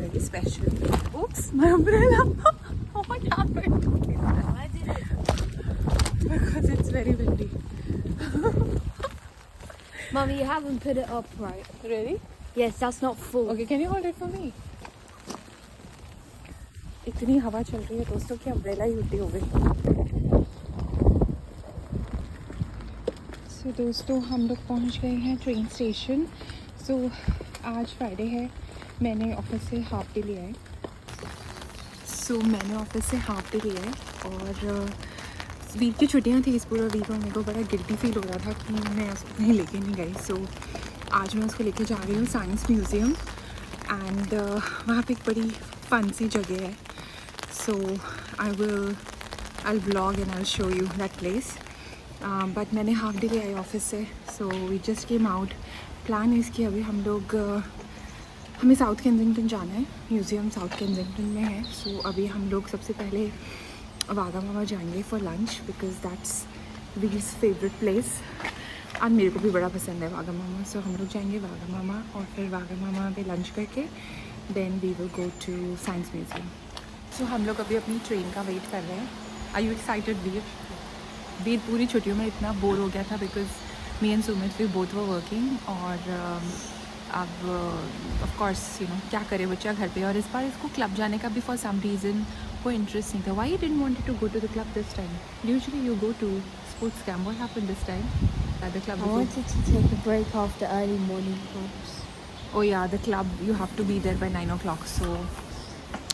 very special. Oops, my umbrella. What happened? Why did it? Because it's very windy. Mommy, you haven't put it up right. Really? Yes, that's not full. Okay, can you hold it for me? इतनी हवा चल रही है दोस्तों कि umbrella ही उल्टी हो गई. सो दोस्तों हम लोग पहुंच गए हैं ट्रेन स्टेशन. सो आज फ्राइडे है. मैंने ऑफिस से हाफ डे लिया है. मैंने ऑफिस से हाफ डे लिया है और वीक की छुट्टियां थी इस पूरा वीक और मेरे को बड़ा गिल्टी फील हो रहा था कि मैं उसको कहीं लेके नहीं गई. आज मैं उसको लेके जा रही हूँ साइंस म्यूज़ियम. एंड वहाँ पे एक बड़ी फन सी जगह है. I'll vlog and I'll show you that place. But मैंने हाफ डे लिया है ऑफिस से. We just came out. Plan है इसकी अभी हम लोग हमें साउथ केंजिंगटन जाना है. म्यूज़ियम साउथ केंजिंगटन में है. अभी हम लोग सबसे पहले वाघा जाएंगे फॉर लंच बिकॉज दैट्स वीज फेवरेट प्लेस. और मेरे को भी बड़ा पसंद है वाघा. हम लोग जाएंगे वाघा और फिर वाघा पे लंच करके then we will go to science museum. हम लोग अभी अपनी ट्रेन का वेट कर रहे हैं. Are you excited Veer? Veer पूरी छुट्टियों में इतना बोर हो गया था because me and Sumit we both were working. और अब ऑफ कोर्स क्या करे बच्चा घर पे. और इस बार इसको क्लब जाने का भी फॉर सम रीज़न कोई इंटरेस्ट नहीं था. Why you didn't wanted to go to the club this time? Usually you go to sports camp. What happened this time at the club? I wanted to take a break after early morning clubs. Oh yeah, the club you have to be there by 9 o'clock. So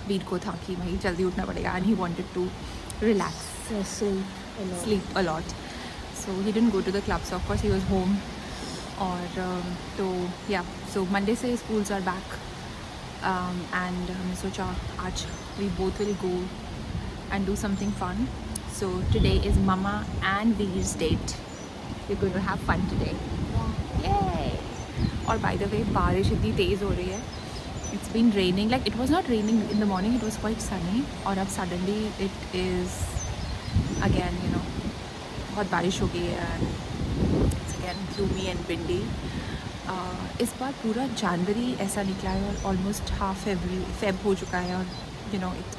वीर को था कि भाई जल्दी उठना पड़ेगा and he wanted to relax. So sleep a lot. So he didn't go to the club. So of course he was home. और तो yeah, so Monday से schools are back. And हमने सोचा आज we both will go and do something fun. So today is Mama and Veer's date. We're going to have fun today. Yay! और by the way बारिश इतनी तेज़ हो रही है. It's been raining. Like it was not raining in the morning. It was quite sunny. और अब suddenly it is again बहुत बारिश हो गई है and it's again gloomy and windy. इस बार पूरा जनवरी ऐसा निकला है और ऑलमोस्ट हाफ फेब हो चुका है. और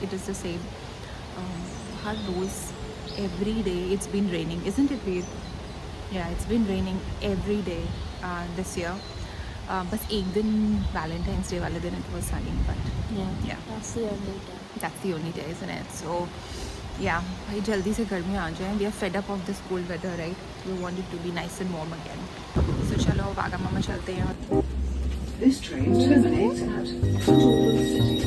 it is the same. Her rose every day it's been raining, isn't it, Veer? Yeah, it's been raining every day this year. बस एक दिन वैलेंटाइंस डे वाले दिन it was sunny, but yeah, that's the only day. That's the only day, isn't it? So yeah, भाई जल्दी से गर्मी आ जाए. We are fed up of this cold weather, right? We want it to be nice and warm again. So चलो वाघा मामा चलते हैं. This train terminates at Cultural City.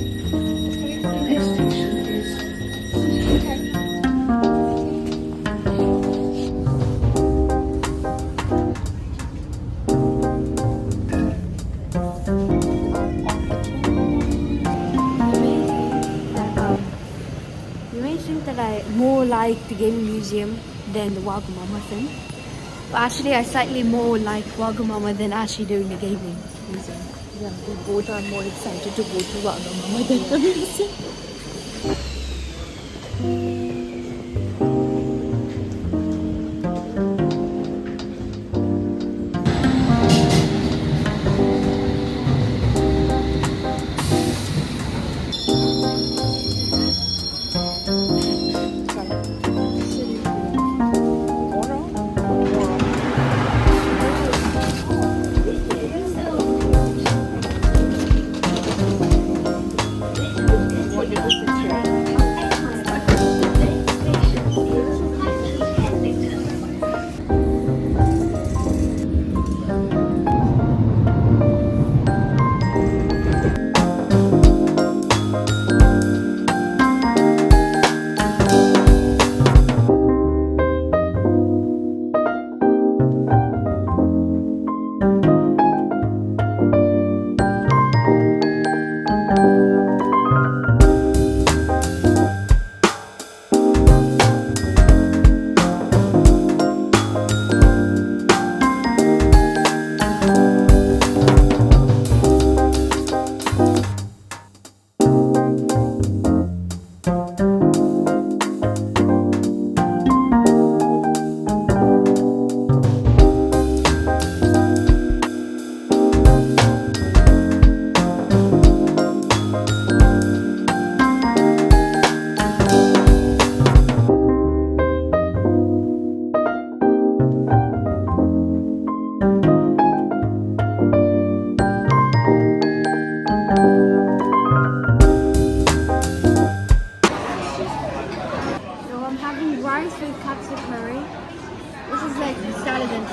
The next station is City. You mentioned that I more like the gaming museum than the Wagamama thing. But actually I slightly more like Wagamama than actually doing the gaming museum. Yeah, we both are more excited to go to Wagah mama than the museum.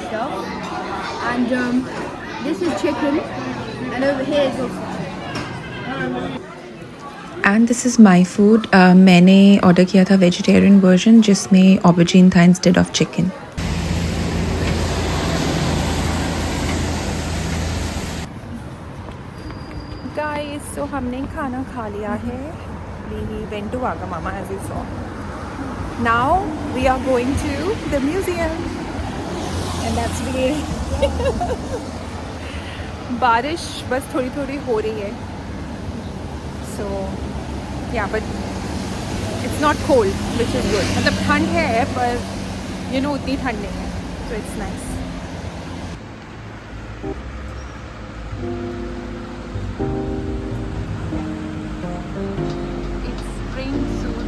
stuff. And this is chicken, and over here is also and this is my food. मैंने order किया था vegetarian version जिसमें aubergine था instead of chicken. Guys, so हमने खाना खा लिया है. We went to Wagamama as you saw. Now we are going to the museum and that's really. बारिश बस थोड़ी थोड़ी हो रही है. So yeah but it's not cold which is good. मतलब ठंड है पर यू नो उतनी ठंड नहीं है. So it's nice. It's spring soon.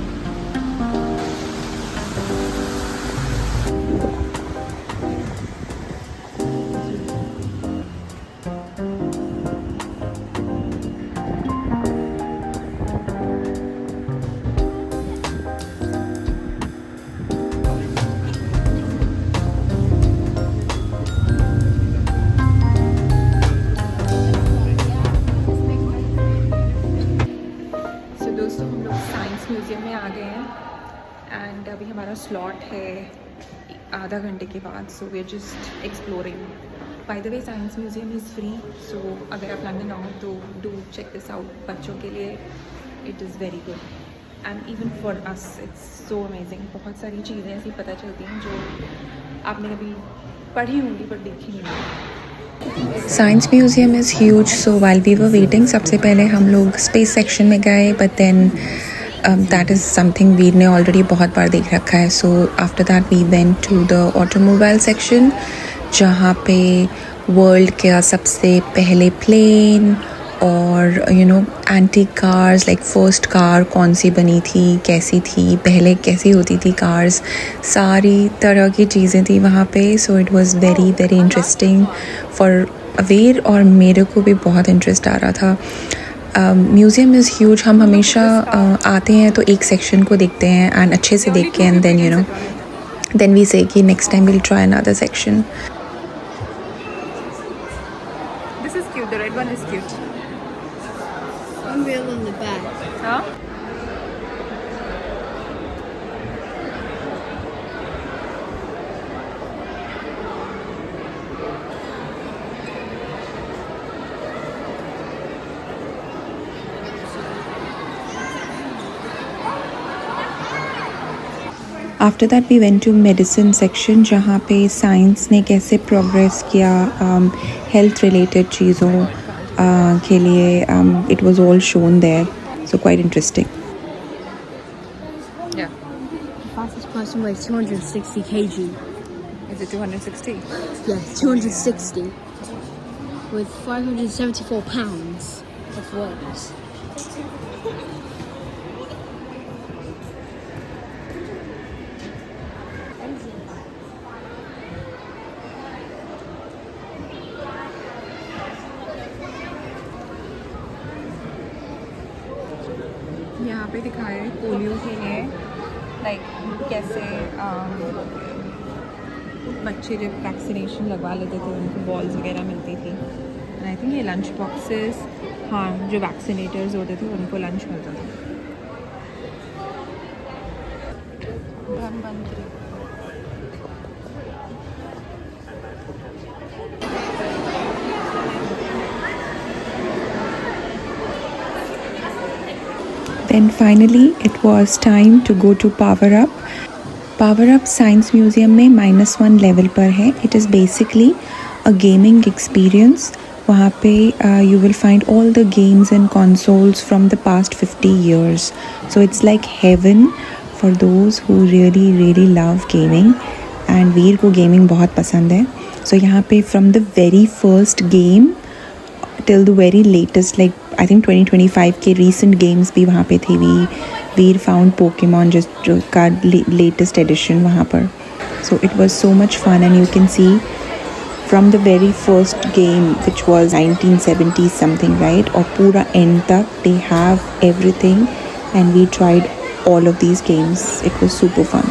So दोस्तों, हम लोग साइंस म्यूज़ियम में आ गए हैं एंड अभी हमारा स्लॉट है आधा घंटे के बाद. So we are just exploring. By the way, science museum is free. So अगर आप लंदन आओ तो डू चेक दिस आउट. बच्चों के लिए it is very good and even for us it's so amazing. बहुत सारी चीज़ें ऐसी पता चलती हैं जो आपने कभी पढ़ी होंगी पर देखी नहीं होंगी. Science museum is huge. So while we were waiting, सबसे पहले हम लोग स्पेस सेक्शन में गए, but then that is something Veer ने ऑलरेडी बहुत बार देख रखा है. सो after that we went to the automobile section जहाँ पे वर्ल्ड का सबसे पहले प्लेन और you know antique cars, like first car कौन सी बनी थी, कैसी थी, पहले कैसी होती थी कार्स, सारी तरह की चीज़ें थी वहाँ पे. So it was very very interesting for aware और मेरे को भी बहुत इंटरेस्ट आ रहा था. Museum is huge. हम हमेशा आते हैं तो एक सेक्शन को देखते हैं एंड अच्छे से देख के and then you know then we say कि next time will try another section. This is cute. The red one is cute. unreal on the back. हाँ. After that we went to medicine section जहाँ पे science ने कैसे progress किया health related चीज़ों के लिए. It was all shown there. So quite interesting. Yeah. The fastest person weighs 260 kg. Is it 260? Yes, 260. With 574 pounds of weight. यहाँ पे दिखाया है पोलियो के लिए, लाइक कैसे बच्चे जब वैक्सीनेशन लगवा लेते थे उनको बॉल्स वगैरह मिलती थी. एंड आई थिंक ये लंच बॉक्सेस, हाँ, जो वैक्सीनेटर्स होते थे उनको लंच मिलता था. Dhanvantari. Then finally it was time to go to Power Up. Power Up Science Museum में -1 level पर है. It is basically a gaming experience. वहाँ पे you will find all the games and consoles from the past 50 years. So it's like heaven for those who really really love gaming. And वीर को gaming बहुत पसंद है. So यहाँ पे from the very first game till the very latest, like I think 2025 के recent games भी वहाँ पे थे. We found Pokemon just का latest edition वहाँ पर. So it was so much fun and you can see from the very first game which was 1970 something, right, और पूरा end तक they have everything and we tried all of these games. It was super fun.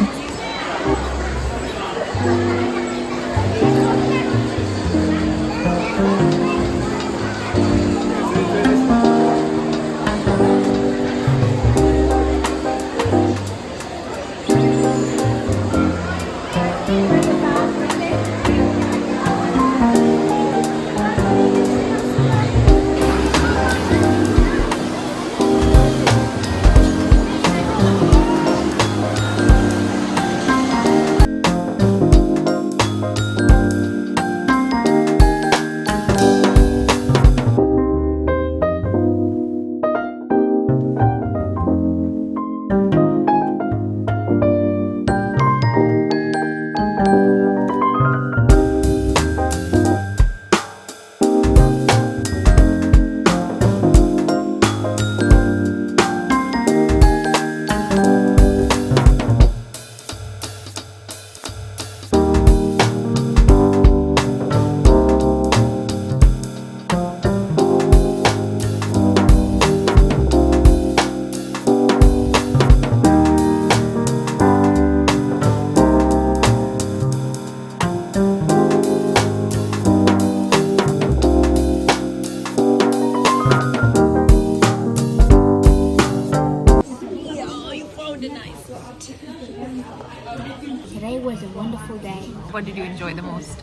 What did you enjoy the most?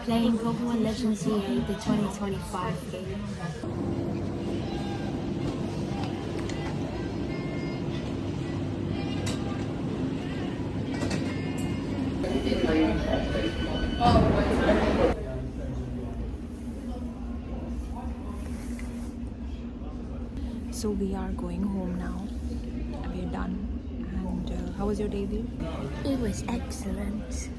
Playing Pokemon Legends CA, the 2025 game. So we are going home now. We're done. And how was your day, Veer? It was excellent.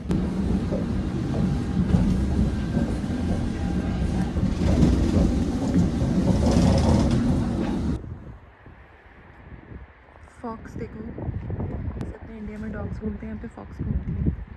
Fox देखो, जैसे अपने India में dogs घूमते हैं, यहाँ पे fox घूमती है.